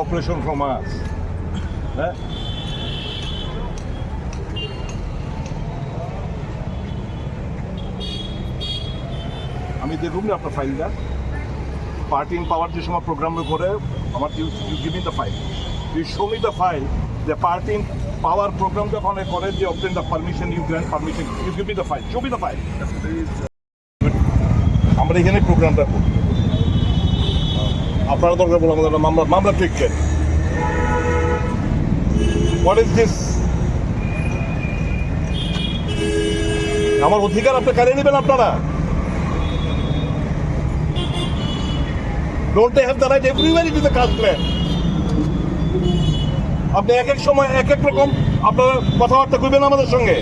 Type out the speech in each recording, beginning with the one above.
cooperation from us. হ্যাঁ আমি দেখুন না আপনার ফাইলটা পার্টি ইন পাওয়ার যে সময় প্রোগ্রামে করে আমার you give me the file you show me the file the party in power programme যখন করে যে obtain the permission you grant permission you give me the file show me the file আমরা এখানে প্রোগ্রামটা করি আপনারা দরকার বলে আমাদের মামলা ঠিক কেন হোয়াট ইজ দিস আমার অধিকার আপনি কেড়ে নেবেন আপনারা Don't they have the right everywhere it is a caste plan? আপনি এক এক সময় এক এক রকম আপনারা কথাবার্তা কইবেন আমাদের সঙ্গে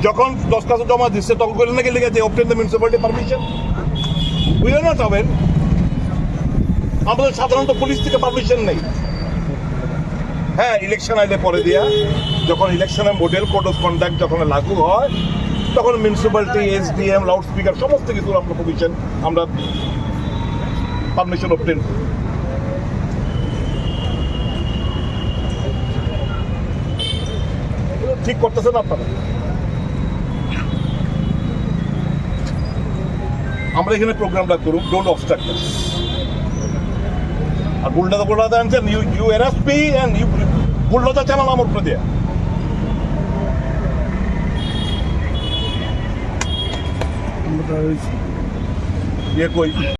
যখন দরখাস্ত জমা দিচ্ছে তখন কইলেন নাকি লিখে যে obtain the municipality permission we are not aware আমাদের সাধারণত পুলিশ থেকে পারমিশন নেই হ্যাঁ ইলেকশন আইলে পরে দিয়া যখন ইলেকশনের মডেল কোড অফ কন্ডাক্ট যখন লাগু হয় তখন মিউনিসিপ্যালিটি এসডিএম লাউড স্পিকার সমস্ত কিছু আমরা কমিশন আমরা পারমিশন অবটেন ঠিক করতেছেন আপনারা আমরা এখানে প্রোগ্রামটা করুন ডোন্ট অবস্ট্রাক্ট আর বুলডোজার আনছেন you arrest me and you bulldozer চালান আমার উপরে দেয়া ये कोई